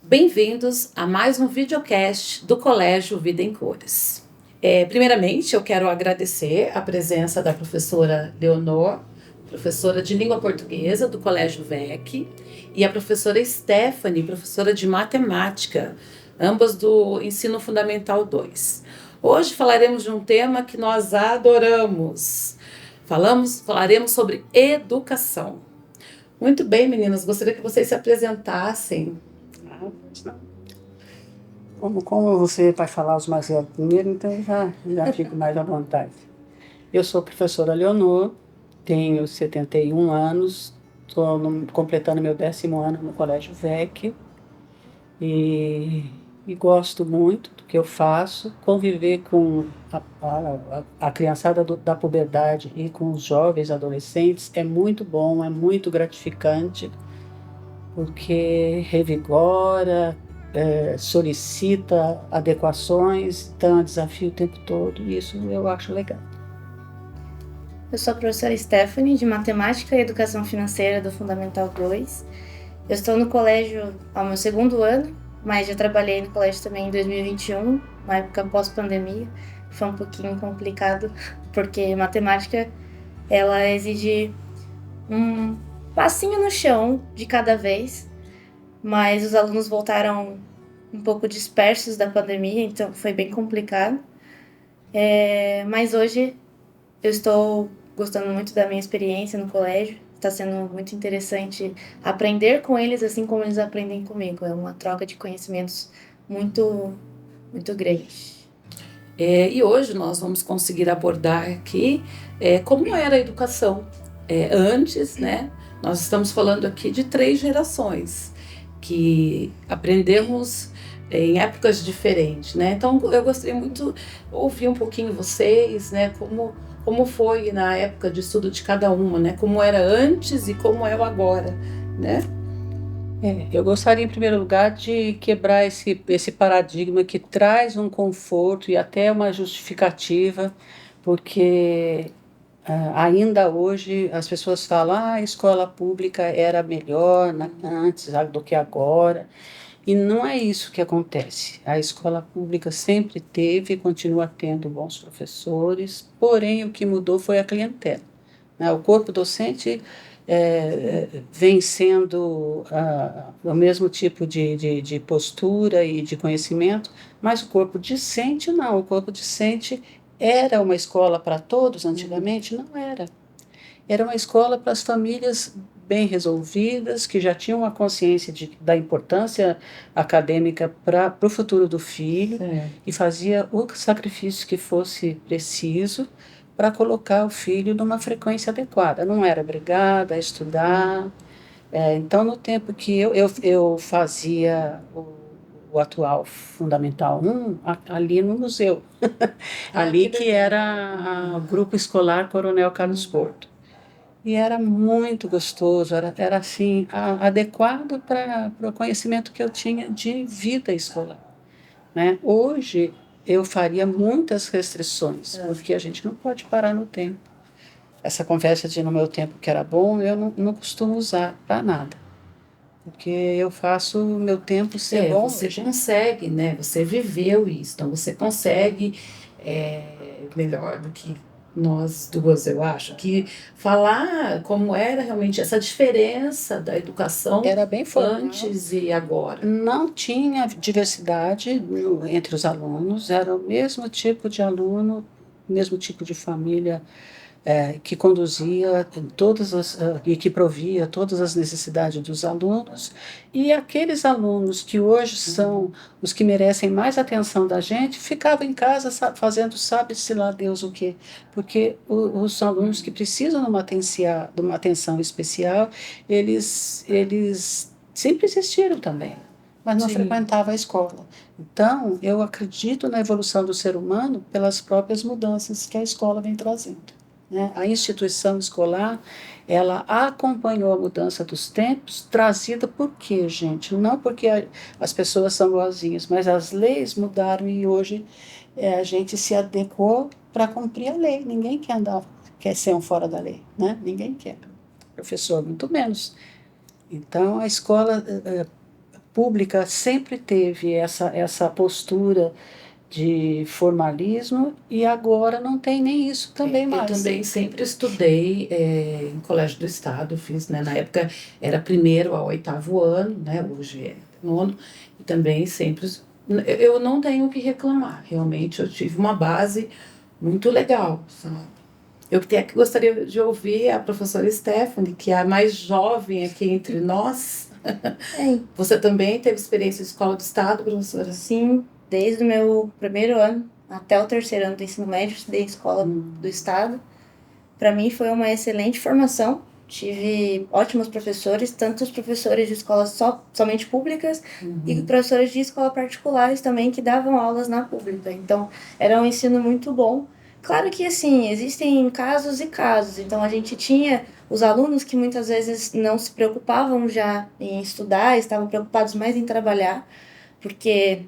Bem-vindos a mais um videocast do Colégio Vida em Cores. Primeiramente, eu quero agradecer a presença da professora Leonor, professora de língua portuguesa do Colégio VEC, e a professora Stephanie, professora de matemática, ambas do Ensino Fundamental 2. Hoje falaremos de um tema que nós adoramos. Falaremos sobre educação. Muito bem, meninas, gostaria que vocês se apresentassem. Como você vai falar os mais velhos primeiro, então já fico mais à vontade. Eu sou a professora Leonor, tenho 71 anos, estou completando meu 10º ano no Colégio VEC e gosto muito do que eu faço. Conviver com a criançada da puberdade e com os jovens adolescentes é muito bom, é muito gratificante, porque revigora, solicita adequações, então é um desafio o tempo todo, e isso eu acho legal. Eu sou a professora Stephanie, de Matemática e Educação Financeira do Fundamental 2. Eu estou no colégio ao meu 2º ano, mas já trabalhei no colégio também em 2021, uma época pós-pandemia. Foi um pouquinho complicado, porque matemática, ela exige um passinho no chão de cada vez, mas os alunos voltaram um pouco dispersos da pandemia, então foi bem complicado. Mas hoje eu estou gostando muito da minha experiência no colégio. Está sendo muito interessante aprender com eles, assim como eles aprendem comigo. É uma troca de conhecimentos muito, muito grande. E hoje nós vamos conseguir abordar aqui como era a educação antes, né? Nós estamos falando aqui de 3 gerações que aprendemos em épocas diferentes, né? Então eu gostaria muito de ouvir um pouquinho vocês, né? Como foi na época de estudo de cada uma, né? Como era antes e como é o agora, né? Eu gostaria, em primeiro lugar, de quebrar esse paradigma que traz um conforto e até uma justificativa, porque ainda hoje as pessoas falam que a escola pública era melhor antes do que agora. E não é isso que acontece. A escola pública sempre teve e continua tendo bons professores, porém o que mudou foi a clientela, né? O corpo docente vem sendo o mesmo tipo de postura e de conhecimento, mas o corpo discente não. O corpo discente era uma escola para todos antigamente? Não era. Era uma escola para as famílias bem resolvidas, que já tinham uma consciência da importância acadêmica para o futuro do filho, e fazia o sacrifício que fosse preciso para colocar o filho numa frequência adequada. Não era obrigada a estudar. Então, no tempo que eu fazia o atual Fundamental 1, ali no museu, ali que era o Grupo Escolar Coronel Carlos Porto. E era muito gostoso, era assim, adequado para o conhecimento que eu tinha de vida escolar, né? Hoje eu faria muitas restrições, porque a gente não pode parar no tempo. Essa conversa de no meu tempo que era bom, eu não costumo usar para nada, porque eu faço o meu tempo ser bom. Você consegue, né? Você viveu isso, então você consegue melhor do que nós duas, eu acho, que falar como era realmente essa diferença da educação Era bem formal. Antes e agora. Não tinha diversidade entre os alunos, era o mesmo tipo de aluno, mesmo tipo de família, que conduzia e que provia todas as necessidades dos alunos, e aqueles alunos que hoje são os que merecem mais atenção da gente, ficavam em casa fazendo sabe-se lá Deus o quê, porque os alunos que precisam de uma atenção especial, eles sempre existiram também, mas não frequentavam a escola. Então, eu acredito na evolução do ser humano pelas próprias mudanças que a escola vem trazendo, né? A instituição escolar, ela acompanhou a mudança dos tempos, trazida por quê, gente? Não porque as pessoas são boazinhas, mas as leis mudaram e hoje a gente se adequou para cumprir a lei. Ninguém quer ser um fora da lei, né? Ninguém quer. Professor, muito menos. Então, a escola pública sempre teve essa postura de formalismo e agora não tem nem isso também mais. Eu também sempre estudei em colégio do estado, fiz, né, na época era 1º ao 8º ano, né, hoje é 9º, e também sempre, eu não tenho o que reclamar, realmente eu tive uma base muito legal, sabe? Eu até que gostaria de ouvir a professora Stephanie, que é a mais jovem aqui entre nós. Você também teve experiência de escola do estado, professora? Sim, desde o meu 1º ano até o 3º ano do ensino médio, estudei em escola do estado. Para mim foi uma excelente formação. Tive ótimos professores, tanto os professores de escolas somente públicas e professores de escola particulares também que davam aulas na pública. Então, era um ensino muito bom. Claro que, assim, existem casos e casos. Então, a gente tinha os alunos que muitas vezes não se preocupavam já em estudar, estavam preocupados mais em trabalhar, porque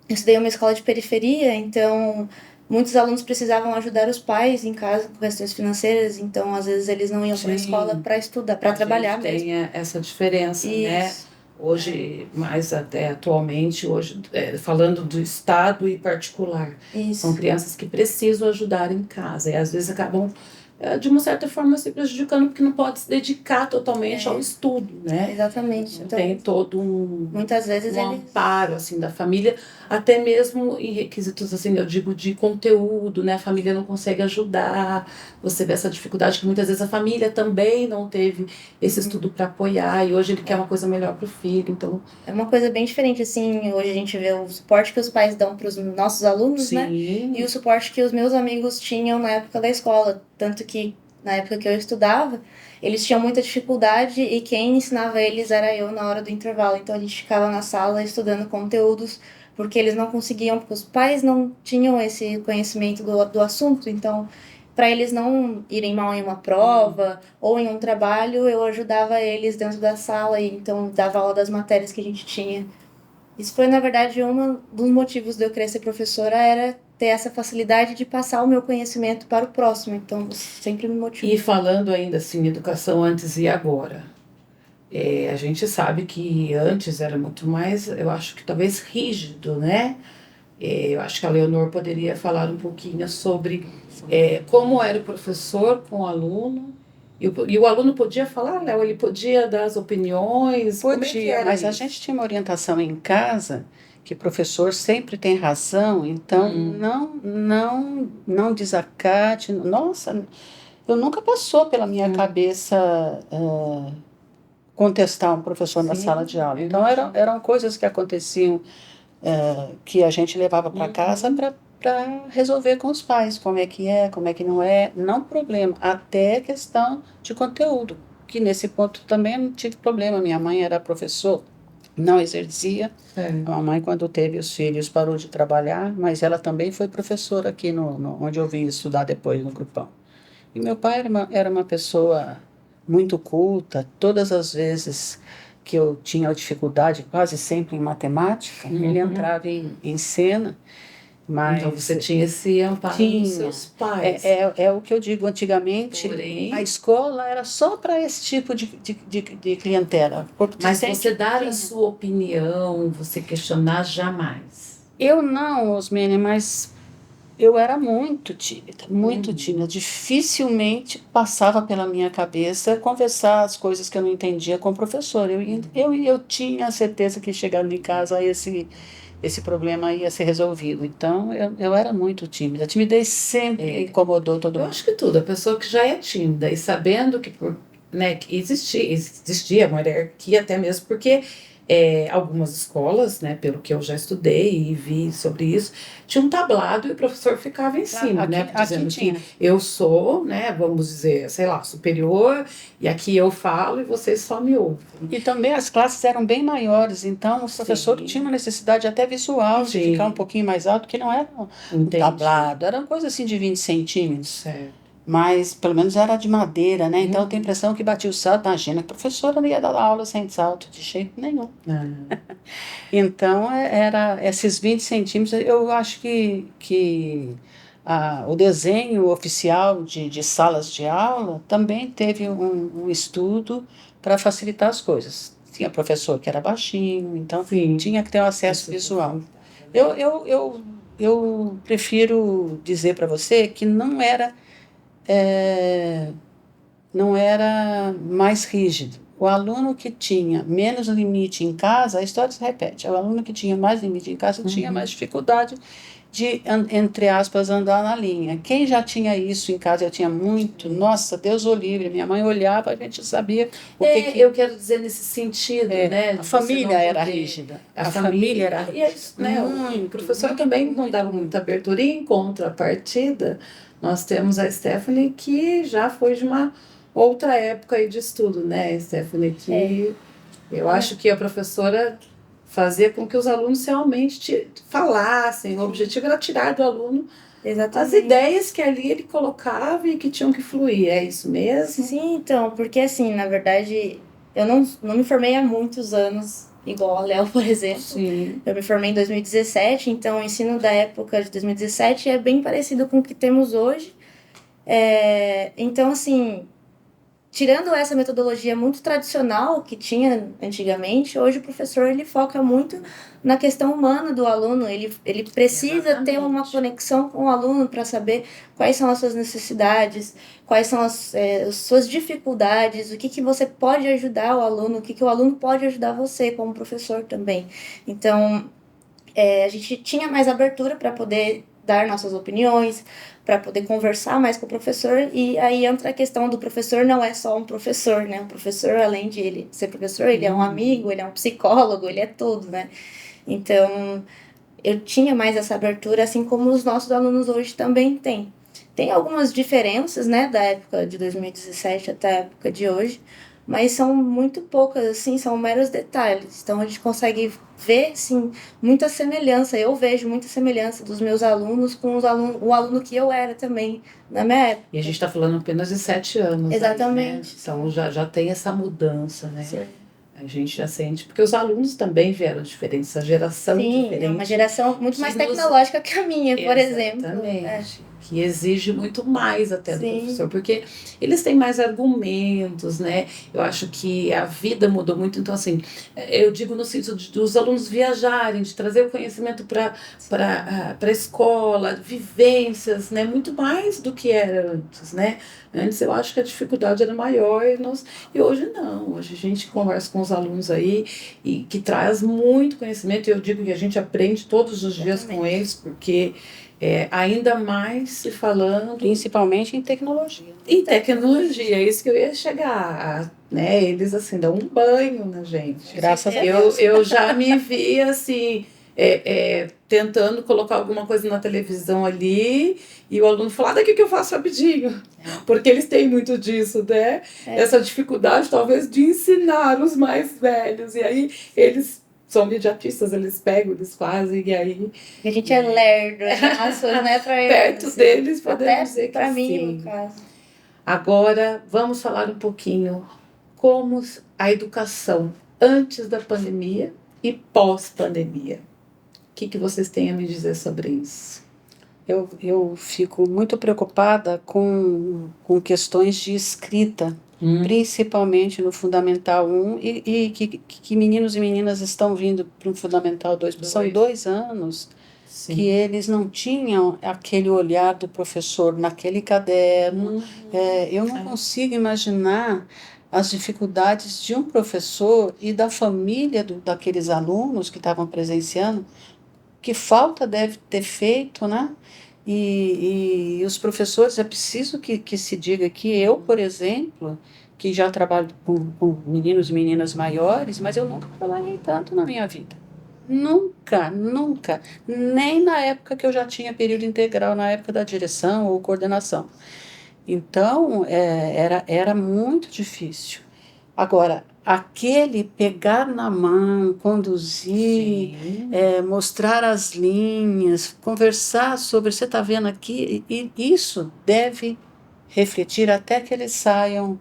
eu estudei em uma escola de periferia, então muitos alunos precisavam ajudar os pais em casa com questões financeiras, então às vezes eles não iam para a escola para estudar, para trabalhar mesmo. Tem essa diferença, né? Hoje, mais até atualmente, hoje falando do estado e particular. São crianças que precisam ajudar em casa e às vezes acabam de uma certa forma se prejudicando porque não pode se dedicar totalmente ao estudo, né? Exatamente. Então, tem todo muitas vezes amparo assim da família, até mesmo em requisitos assim, eu digo de conteúdo, né? A família não consegue ajudar, você vê essa dificuldade que muitas vezes a família também não teve esse estudo para apoiar e hoje ele quer uma coisa melhor para o filho, então é uma coisa bem diferente assim. Hoje a gente vê o suporte que os pais dão para os nossos alunos, né? E o suporte que os meus amigos tinham na época da escola, tanto que na época que eu estudava, eles tinham muita dificuldade e quem ensinava eles era eu na hora do intervalo. Então a gente ficava na sala estudando conteúdos porque eles não conseguiam, porque os pais não tinham esse conhecimento do assunto. Então, para eles não irem mal em uma prova ou em um trabalho, eu ajudava eles dentro da sala e então dava aula das matérias que a gente tinha. Isso foi, na verdade, um dos motivos de eu querer ser professora, era ter essa facilidade de passar o meu conhecimento para o próximo. Então, sempre me motivou. E falando ainda assim, educação antes e agora, a gente sabe que antes era muito mais, eu acho que talvez rígido, né? Eu acho que a Leonor poderia falar um pouquinho sobre como era o professor com o aluno. E o aluno podia falar, Léo? Ele podia dar as opiniões? Podia, mas a gente tinha uma orientação em casa que o professor sempre tem razão, então não desacate. Nossa, eu nunca passou pela minha cabeça contestar um professor na sala de aula. Então eram coisas que aconteciam que a gente levava para casa para resolver com os pais, como é que não é, não problema, até questão de conteúdo, que nesse ponto também não tive problema. Minha mãe era professor, não exercia. A mamãe, quando teve os filhos, parou de trabalhar, mas ela também foi professora aqui onde eu vim estudar depois, no Grupão. E meu pai era uma pessoa muito culta. Todas as vezes que eu tinha dificuldade, quase sempre em matemática, ele entrava em cena. Mas então você tinha esse amparo dos seus pais. É o que eu digo, antigamente. Porém, a escola era só para esse tipo de clientela. Mas você dar a sua opinião, você questionar, jamais? Eu não, Osmene, mas eu era muito tímida. Dificilmente passava pela minha cabeça conversar as coisas que eu não entendia com o professor. Eu tinha a certeza que chegando em casa esse problema ia ser resolvido. Então, eu era muito tímida. A timidez sempre incomodou todo mundo. Eu acho que tudo. A pessoa que já é tímida e sabendo que, que existia uma hierarquia até mesmo, porque algumas escolas, né, pelo que eu já estudei e vi sobre isso, tinha um tablado e o professor ficava em cima, né, dizendo que eu sou, né, vamos dizer, sei lá, superior, e aqui eu falo e vocês só me ouvem. E também as classes eram bem maiores, então o professor tinha uma necessidade até visual de ficar um pouquinho mais alto, que não era um tablado, era uma coisa assim de 20 centímetros. Certo. Mas pelo menos era de madeira, né? Então eu tenho a impressão que batia o salto. Imagina, a professora não ia dar aula sem salto, de jeito nenhum. Então era esses 20 centímetros. Eu acho que o desenho oficial de salas de aula também teve um estudo para facilitar as coisas. Tinha professor que era baixinho, então Sim. tinha que ter um acesso visual. Eu prefiro dizer para você que não era mais rígido. O aluno que tinha menos limite em casa, a história se repete. O aluno que tinha mais limite em casa tinha mais dificuldade de, entre aspas, andar na linha. Quem já tinha isso em casa, eu tinha muito, nossa, Deus o livre, minha mãe olhava, a gente sabia o que Eu quero dizer nesse sentido, né? a família era rígida. A família era rígida. E é isso, né? O professor também não dava muita abertura. E em contrapartida, nós temos a Stephanie, que já foi de uma outra época aí de estudo, né, Stephanie? Que eu acho que a professora fazia com que os alunos realmente falassem. O objetivo era tirar do aluno as ideias que ali ele colocava e que tinham que fluir. É isso mesmo? Sim, então, porque assim, na verdade, eu não me formei há muitos anos, igual a Léo, por exemplo. Sim. Eu me formei em 2017, então o ensino da época de 2017 é bem parecido com o que temos hoje. Então, assim, tirando essa metodologia muito tradicional que tinha antigamente, hoje o professor ele foca muito na questão humana do aluno. Ele precisa ter uma conexão com o aluno para saber quais são as suas necessidades, quais são as suas dificuldades, o que você pode ajudar o aluno, o que o aluno pode ajudar você como professor também. Então, a gente tinha mais abertura para poder dar nossas opiniões, para poder conversar mais com o professor, e aí entra a questão do professor não é só um professor, né? O professor, além de ele ser professor, ele é um amigo, ele é um psicólogo, ele é tudo, né? Então, eu tinha mais essa abertura, assim como os nossos alunos hoje também têm. Tem algumas diferenças, né, da época de 2017 até a época de hoje, mas são muito poucas, assim, são meros detalhes. Então, a gente consegue ver, assim, muita semelhança. Eu vejo muita semelhança dos meus alunos com o aluno que eu era também na minha época. E a gente está falando apenas de 7 anos. Exatamente. Aí, né? Então, já tem essa mudança, né? Sim. A gente já sente, porque os alunos também vieram diferentes, a geração diferente. Sim, é uma geração muito mais tecnológica que a minha, por exemplo. Exatamente. Que exige muito mais até do professor, porque eles têm mais argumentos, né? Eu acho que a vida mudou muito, então assim, eu digo no sentido dos alunos viajarem, de trazer o conhecimento para a escola, vivências, né? Muito mais do que era antes, né? Antes eu acho que a dificuldade era maior e hoje não. Hoje a gente conversa com os alunos aí e que traz muito conhecimento, e eu digo que a gente aprende todos os dias com eles, porque ainda mais se falando... Principalmente em tecnologia. Em tecnologia, é isso que eu ia chegar. Né? Eles, assim, dão um banho na gente. Graças a Deus. Eu já me vi, assim, tentando colocar alguma coisa na televisão ali, e o aluno fala, daqui que eu faço rapidinho. Porque eles têm muito disso, né? Essa dificuldade, talvez, de ensinar os mais velhos. E aí, eles... são imediatistas, eles pegam, eles fazem, e aí... A gente é lerdo, né? Perto deles, podemos dizer que pra mim, sim. no caso. Agora, vamos falar um pouquinho como a educação antes da pandemia e pós-pandemia. O que vocês têm a me dizer sobre isso? Eu fico muito preocupada com questões de escrita, principalmente no Fundamental 1, e que meninos e meninas estão vindo para o Fundamental 2. São 2 anos que eles não tinham aquele olhar do professor naquele caderno. Eu não consigo imaginar as dificuldades de um professor e da família daqueles alunos que estavam presenciando, que falta deve ter feito, né? E os professores, é preciso que se diga que eu, por exemplo, que já trabalho com meninos e meninas maiores, mas eu nunca trabalhei tanto na minha vida. Nunca, nunca. Nem na época que eu já tinha período integral, na época da direção ou coordenação. Então, era muito difícil. Agora, aquele pegar na mão, conduzir, mostrar as linhas, conversar sobre, você está vendo aqui, e isso deve refletir até que eles saiam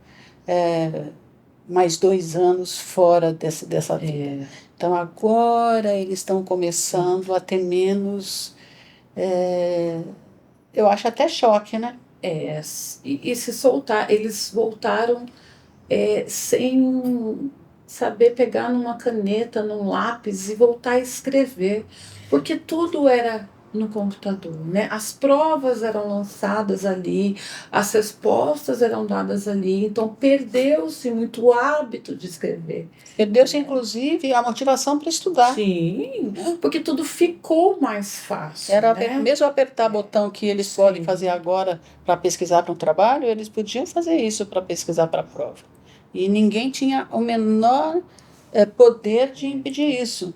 mais 2 anos fora dessa vida. Então, agora eles estão começando a ter menos, eu acho até choque, né? E se soltar, eles voltaram sem saber pegar numa caneta, num lápis e voltar a escrever, porque tudo era no computador, né? As provas eram lançadas ali, as respostas eram dadas ali, então perdeu-se muito o hábito de escrever. Perdeu-se, inclusive, a motivação para estudar. Sim, porque tudo ficou mais fácil, Era né? mesmo apertar botão que eles Sim. podem fazer agora para pesquisar para um trabalho, eles podiam fazer isso para pesquisar para a prova. E ninguém tinha o menor poder de impedir isso.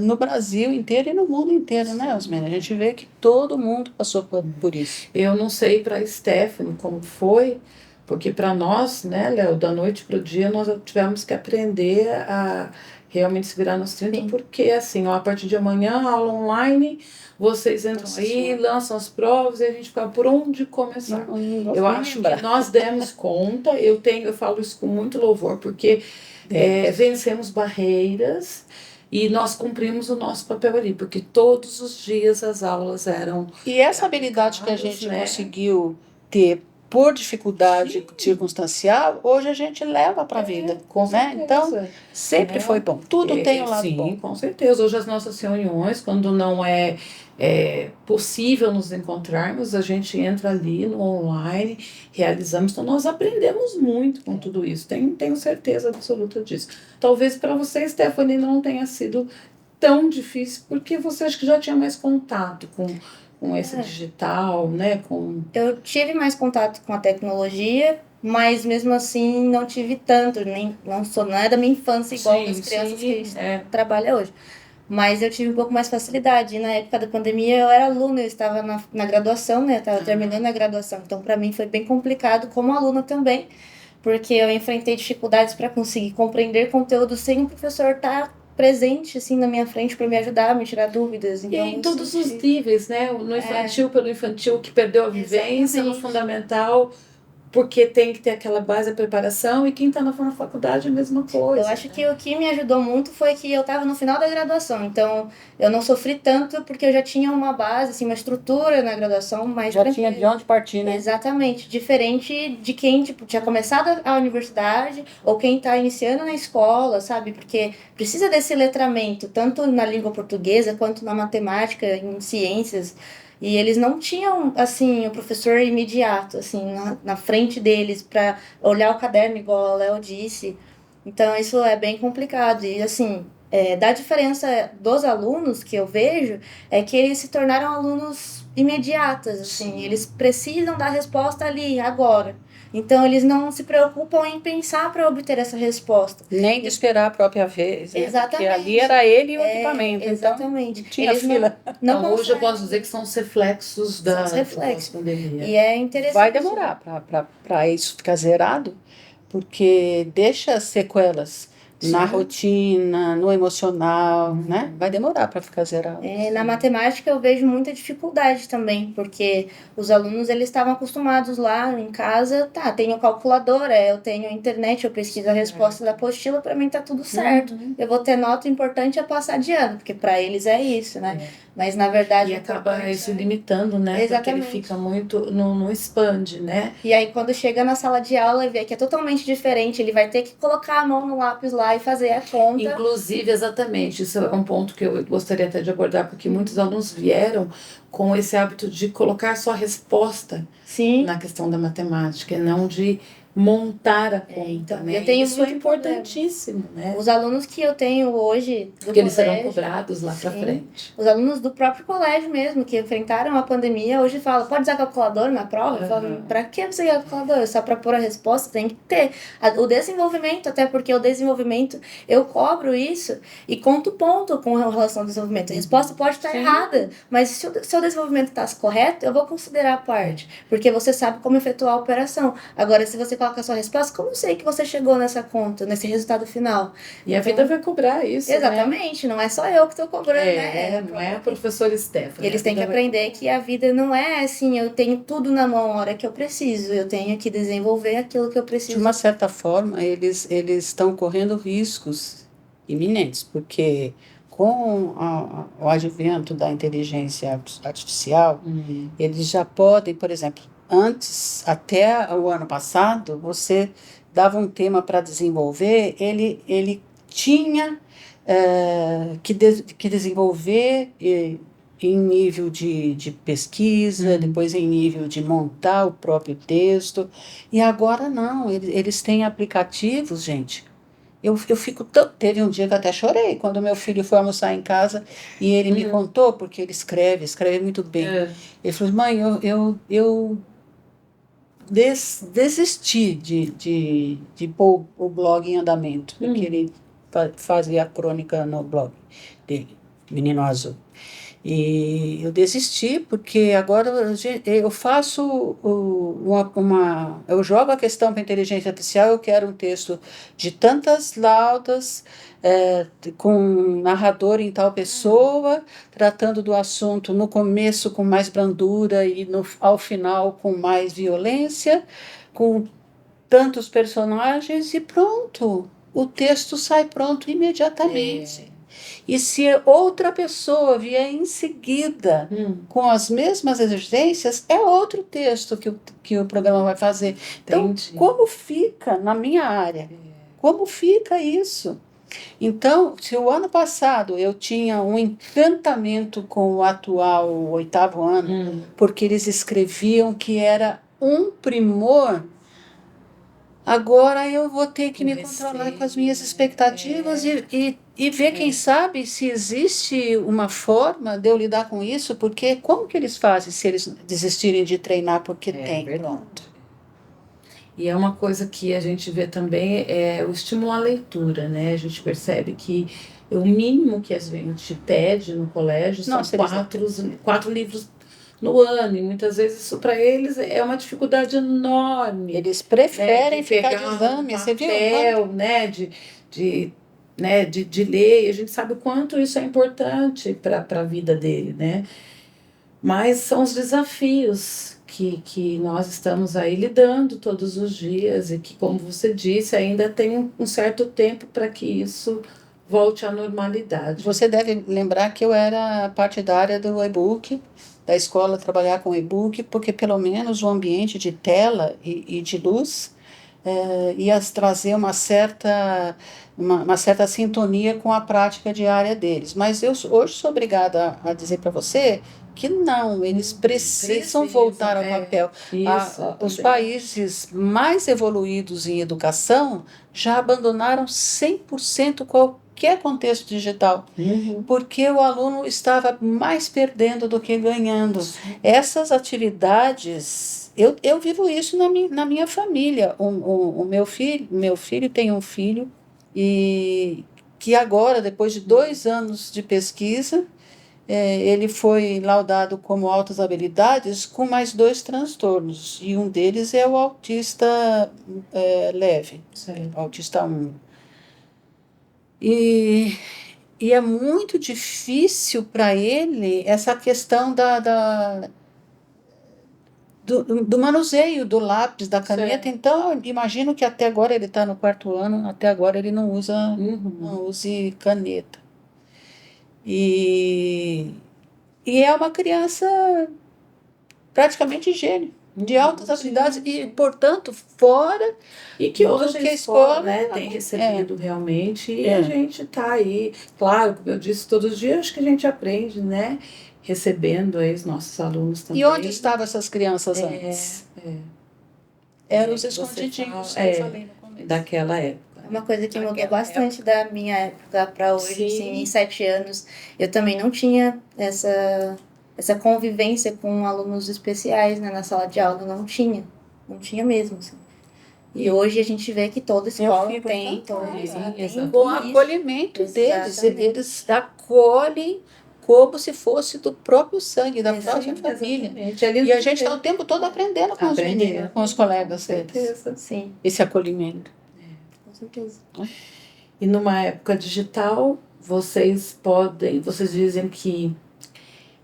No Brasil inteiro e no mundo inteiro, né, Osmene? A gente vê que todo mundo passou por isso. Eu não sei para a Stephanie como foi, porque para nós, né, Léo, da noite para o dia, nós tivemos que aprender a realmente se virar nos 30, Sim. porque assim, ó, a partir de amanhã, aula online, vocês entram Nossa aí, Senhora. lançam as provas e a gente fica por onde começar. Eu acho que nós demos conta, eu falo isso com muito louvor, porque vencemos barreiras e nós cumprimos o nosso papel ali, porque todos os dias as aulas eram. E essa habilidade que a gente né? conseguiu ter por dificuldade Sim. circunstancial, hoje a gente leva para a vida. Com né? certeza. Então, sempre Né? foi bom. Tudo tem um lado sim, bom. com certeza. Hoje as nossas reuniões, quando não é possível nos encontrarmos, a gente entra ali no online, realizamos. Então, nós aprendemos muito com tudo isso. Tenho certeza absoluta disso. Talvez para você, Stephanie, não tenha sido tão difícil, porque você acha que já tinha mais contato com esse digital, né? Eu tive mais contato com a tecnologia, mas mesmo assim não tive tanto, não é da minha infância igual das crianças que trabalham hoje. Mas eu tive um pouco mais facilidade. E na época da pandemia eu era aluna, eu estava na graduação, né? Eu estava terminando a graduação. Então, para mim foi bem complicado como aluna também, porque eu enfrentei dificuldades para conseguir compreender conteúdo sem o professor estar presente assim na minha frente para me ajudar, me tirar dúvidas. Então, e em todos os níveis, né? No infantil, pelo infantil que perdeu a vivência, Exatamente. no fundamental, porque tem que ter aquela base, a preparação, e quem está na faculdade é a mesma coisa. Eu acho que o que me ajudou muito foi que eu estava no final da graduação, então eu não sofri tanto porque eu já tinha uma base, assim, uma estrutura na graduação mais Já tinha de onde partir, né? Exatamente, diferente de quem tipo, tinha começado a universidade ou quem está iniciando na escola, sabe? Porque precisa desse letramento, tanto na língua portuguesa quanto na matemática, em ciências. E eles não tinham, assim, o professor imediato, assim, na frente deles para olhar o caderno, igual a Léo disse. Então, isso é bem complicado. E, assim, da diferença dos alunos que eu vejo é que eles se tornaram alunos imediatas, assim. Eles precisam da resposta ali, agora. Então, eles não se preocupam em pensar para obter essa resposta. Nem de esperar a própria vez. Né? Exatamente. Porque ali era ele e o equipamento. Exatamente. Então, tinha eles fila. Não hoje eu posso dizer que são os reflexos da pandemia. E é interessante. Vai demorar para isso ficar zerado, porque deixa sequelas na rotina, no emocional, né? Vai demorar para ficar zerado. Na matemática eu vejo muita dificuldade também, porque os alunos eles estavam acostumados lá em casa, tenho calculadora, eu tenho internet, eu pesquiso a resposta da apostila, para mim tá tudo certo. Eu vou ter nota, o importante é passar de ano, porque para eles é isso, né? Mas na verdade... E acaba se limitando, né? Exatamente. Porque ele fica muito... Não expande, né? E aí quando chega na sala de aula e vê que é totalmente diferente, ele vai ter que colocar a mão no lápis lá e fazer a conta. Inclusive, exatamente, isso é um ponto que eu gostaria até de abordar, porque muitos alunos vieram com esse hábito de colocar só a resposta na questão da matemática, e não de montar a conta. Então, né? eu tenho isso é importantíssimo, né? Os alunos que eu tenho hoje do porque eles colégio, serão cobrados lá para frente. Os alunos do próprio colégio mesmo, que enfrentaram a pandemia, hoje falam, pode usar calculador na prova? Eu falo, pra que você quer calculador? Só para pôr a resposta tem que ter. O desenvolvimento, até porque o desenvolvimento, eu cobro isso e conto ponto com relação ao desenvolvimento. A resposta pode estar errada, mas se o seu desenvolvimento está correto, eu vou considerar a parte, porque você sabe como efetuar a operação. Agora, se você coloca a sua resposta, como eu sei que você chegou nessa conta, nesse resultado final? E a vida vai cobrar isso, exatamente, né? Não é só eu que estou cobrando, né? Não é a professora Stephanie. Eles têm que aprender que a vida não é assim, eu tenho tudo na mão a hora que eu preciso, eu tenho que desenvolver aquilo que eu preciso. De uma certa forma, eles estão correndo riscos iminentes, porque com o advento da inteligência artificial, eles já podem, por exemplo, antes, até o ano passado, você dava um tema para desenvolver, ele tinha que desenvolver em nível de pesquisa, depois em nível de montar o próprio texto. E agora não, eles têm aplicativos, gente. Eu fico teve um dia que eu até chorei, quando meu filho foi almoçar em casa e ele me contou, porque ele escreve muito bem. Ele falou: mãe, eu desisti de pôr o blog em andamento, porque ele fazia a crônica no blog dele, Menino Azul. E eu desisti, porque agora eu faço eu jogo a questão para a inteligência artificial. Eu quero um texto de tantas laudas, com narrador em tal pessoa, tratando do assunto no começo com mais brandura e ao final com mais violência, com tantos personagens, e pronto, o texto sai pronto imediatamente. E se outra pessoa vier em seguida com as mesmas exigências, é outro texto que o programa vai fazer. Então, como fica na minha área? Como fica isso? Então, se o ano passado eu tinha um encantamento com o atual 8º ano, porque eles escreviam que era um primor, agora eu vou ter que me controlar com as minhas expectativas e ver, quem sabe, se existe uma forma de eu lidar com isso, porque como que eles fazem se eles desistirem de treinar porque tem? Pronto. E é uma coisa que a gente vê também, o estímulo à leitura, né? A gente percebe que o mínimo que a gente pede no colégio são 4 livros no ano, e muitas vezes isso para eles é uma dificuldade enorme. Eles preferem ficar de exame, você viu? De ler, e a gente sabe o quanto isso é importante para a vida dele, né? Mas são os desafios que nós estamos aí lidando todos os dias, e que, como você disse, ainda tem um certo tempo para que isso volte à normalidade. Você deve lembrar que eu era partidária do e-book, da escola trabalhar com e-book, porque pelo menos o ambiente de tela e de luz ia trazer uma certa sintonia com a prática diária deles. Mas eu hoje sou obrigada a dizer para você que não, eles precisam voltar ao papel. Os países mais evoluídos em educação já abandonaram 100% qualquer contexto digital, porque o aluno estava mais perdendo do que ganhando. Essas atividades, eu vivo isso na minha família. O meu filho tem um filho, e que agora, depois de 2 anos de pesquisa, ele foi laudado como altas habilidades com mais 2 transtornos, e um deles é o autista leve, autista 1. E é muito difícil para ele essa questão do manuseio do lápis, da caneta. Então, eu imagino que até agora ele está no 4º ano, até agora ele não use caneta. E é uma criança praticamente gênio, de altas habilidades, e, portanto, fora. E que hoje a escola, né, tem recebido realmente, e a gente está aí, claro, como eu disse, todos os dias acho que a gente aprende, né, recebendo aí os nossos alunos também. E onde estavam essas crianças antes? Eram os escondidinhos que eu falei no começo. Daquela época. Uma coisa que mudou bastante da minha época para hoje, assim, em 7 anos, eu também não tinha essa convivência com alunos especiais, né, na sala de aula. Não tinha mesmo, assim. E hoje a gente vê que toda escola tem com o acolhimento deles. Eles acolhem como se fosse do próprio sangue, da própria família. E a gente está o tempo todo aprendendo com os meninos, com os colegas deles. Sim. Esse acolhimento. Com certeza. E numa época digital, vocês dizem que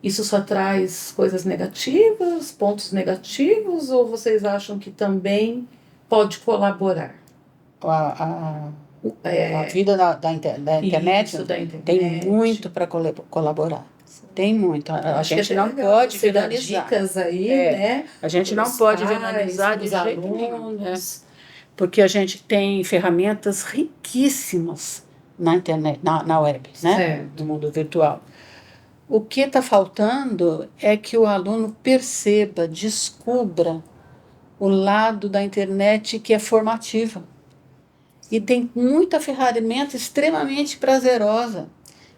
isso só traz coisas negativas, pontos negativos, ou vocês acham que também pode colaborar? A vida da internet tem muito para colaborar. Tem muito. A gente não pode finalizar. Dicas aí, né? A gente não pode finalizar de jeito nenhum. Porque a gente tem ferramentas riquíssimas na internet, na web, né? Certo. No mundo virtual. O que está faltando é que o aluno perceba, descubra o lado da internet que é formativa. E tem muita ferramenta extremamente prazerosa.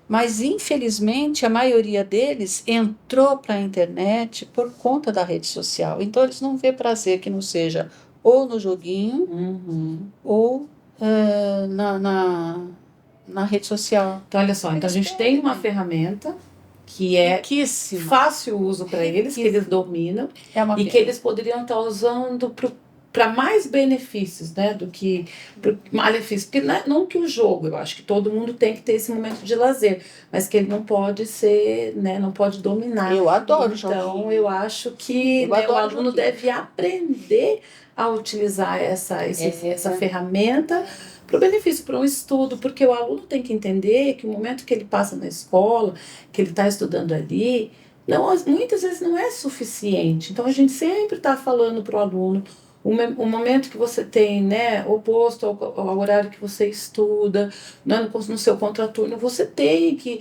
Mas, infelizmente, a maioria deles entrou para a internet por conta da rede social. Então, eles não vê prazer que não seja ou no joguinho ou na rede social. Então, olha só, então a gente tem uma ferramenta que é Riquíssima. fácil uso para eles, que eles dominam, É uma e que eles poderiam estar usando para mais benefícios, né, do que malefícios. Porque não que o jogo, eu acho que todo mundo tem que ter esse momento de lazer, mas que ele não pode ser, né, não pode dominar. Eu adoro Então, joguinho. eu acho que Eu né, o adoro aluno joguinho. deve aprender a utilizar essa ferramenta para o benefício, para um estudo, porque o aluno tem que entender que o momento que ele passa na escola, que ele está estudando ali, muitas vezes não é suficiente. Então, a gente sempre está falando para o aluno, o momento que você tem, né, oposto ao horário que você estuda, né, no seu contraturno, você tem que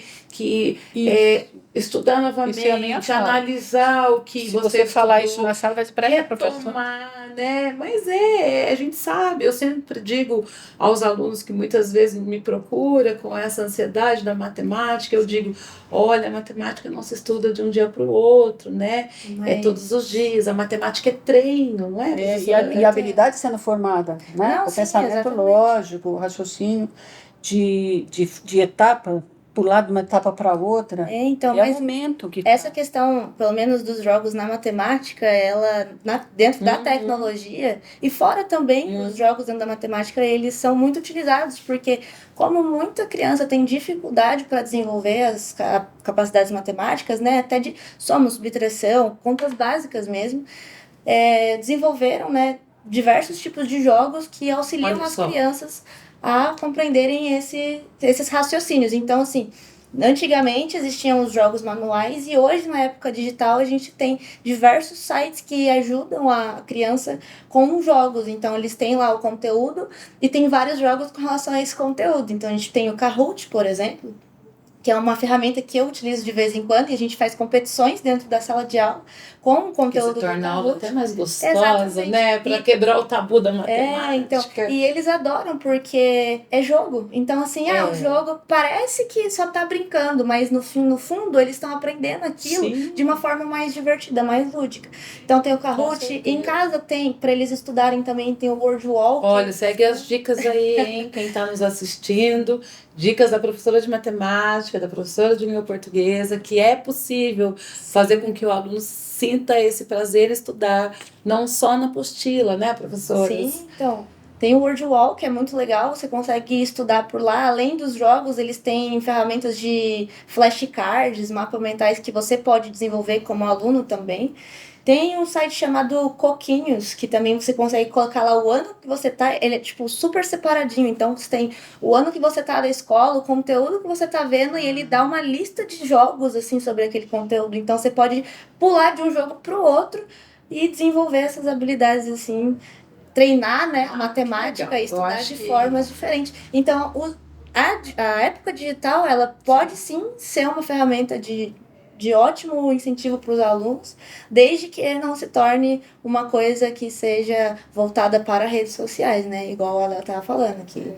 estudar Isso é a minha novamente, fala. analisar o que Se você falar isso estudou, na sala, vai dizer, peraí, professor. retomar, né? Mas a gente sabe, eu sempre digo aos alunos que muitas vezes me procuram com essa ansiedade da matemática, eu digo, olha, a matemática não se estuda de um dia para o outro, né? É todos os dias, a matemática é treino, não é? E a habilidade sendo formada, né? Não, O sim, pensamento exatamente. lógico, o raciocínio de etapa, pular de uma etapa para outra. Então, É o mas momento que essa questão, pelo menos dos jogos na matemática, ela dentro da Uhum. tecnologia e fora também os jogos dentro da matemática, eles são muito utilizados, porque como muita criança tem dificuldade para desenvolver as capacidades matemáticas, né, até de soma, subtração, contas básicas mesmo, desenvolveram, né, diversos tipos de jogos que auxiliam Olha as só. crianças a compreenderem esses raciocínios. Então, assim, antigamente existiam os jogos manuais e hoje, na época digital, a gente tem diversos sites que ajudam a criança com jogos. Então, eles têm lá o conteúdo e tem vários jogos com relação a esse conteúdo. Então, a gente tem o Kahoot, por exemplo, que é uma ferramenta que eu utilizo de vez em quando, e a gente faz competições dentro da sala de aula com o Que se conteúdo do torna a aula Kahoot. até mais gostosa, Exatamente. né? Para quebrar o tabu da matemática. Então, e eles adoram porque é jogo. Então, assim, o jogo parece que só tá brincando, mas no fundo eles estão aprendendo aquilo Sim. de uma forma mais divertida, mais lúdica. Então tem o Kahoot, certeza. em casa tem, para eles estudarem também, tem o Word Wall. Olha, segue as dicas aí, hein? Quem está nos assistindo. Dicas da professora de matemática, da professora de língua portuguesa, que é possível fazer com que o aluno sinta esse prazer em estudar, não só na apostila, né, professora? Sim, então. Tem o Word Wall, que é muito legal, você consegue estudar por lá. Além dos jogos, eles têm ferramentas de flashcards, mapas mentais que você pode desenvolver como aluno também. Tem um site chamado Coquinhos, que também você consegue colocar lá o ano que você tá, ele é tipo super separadinho. Então você tem o ano que você tá da escola, o conteúdo que você tá vendo, e ele dá uma lista de jogos assim sobre aquele conteúdo. Então você pode pular de um jogo pro outro e desenvolver essas habilidades assim, treinar, né, a matemática legal. e estudar Eu acho de que- formas diferentes. Então, a época digital, ela pode sim ser uma ferramenta de ótimo incentivo para os alunos, desde que ele não se torne uma coisa que seja voltada para redes sociais, né? Igual a Léa estava falando, que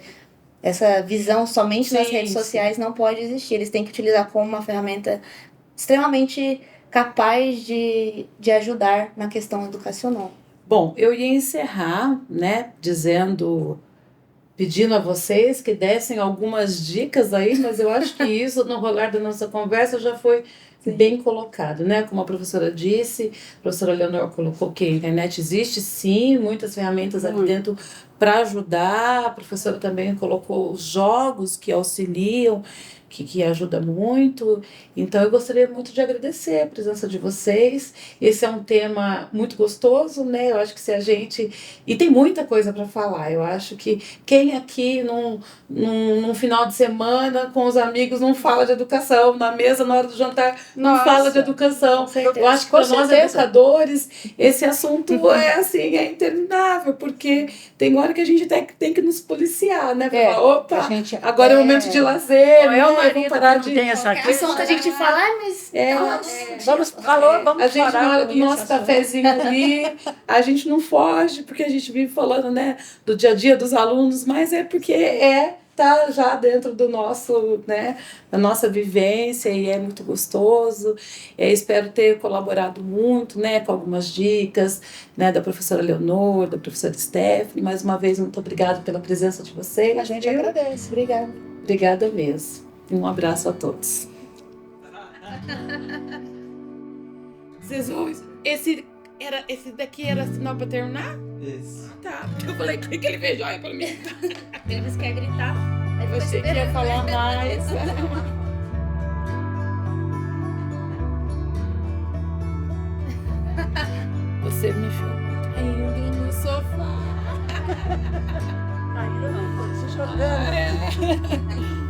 essa visão somente nas Sim, redes sim. sociais não pode existir. Eles têm que utilizar como uma ferramenta extremamente capaz de ajudar na questão educacional. Bom, eu ia encerrar, né, pedindo a vocês que dessem algumas dicas aí, mas eu acho que isso, no rolar da nossa conversa, já foi bem colocado, né? Como a professora disse, a professora Leonor colocou que a internet existe, sim, muitas ferramentas ali dentro para ajudar. A professora também colocou os jogos que auxiliam que ajuda muito. Então, eu gostaria muito de agradecer a presença de vocês. Esse é um tema muito gostoso, né? Eu acho que se a gente... E tem muita coisa para falar. Eu acho que quem aqui, num final de semana, com os amigos, não fala de educação, na mesa, na hora do jantar, não fala de educação. Eu acho que para nós, educadores, esse assunto é assim, é interminável, porque tem hora que a gente tem que nos policiar, né? Falar, opa, agora é o momento de lazer, não é o marido parar que não tem essa aqui. Assunto a gente fala, mas... Vamos a gente, na hora do nosso cafezinho ali, a gente não foge, porque a gente vive falando, né, do dia a dia dos alunos, mas é porque tá já dentro do nosso, né, da nossa vivência e é muito gostoso. Espero ter colaborado muito, né, com algumas dicas, né, da professora Leonor, da professora Stephanie. Mais uma vez, muito obrigada pela presença de vocês. A gente agradece. Obrigada. Obrigada mesmo. Um abraço a todos. Vocês vão... Esse daqui era sinal pra terminar? Esse. Tá, porque eu falei que ele veio joia pra mim. Eles querem gritar. Eu achei que ia falar mais. Você me filmou caindo no sofá. Caindo não, pode se jogando.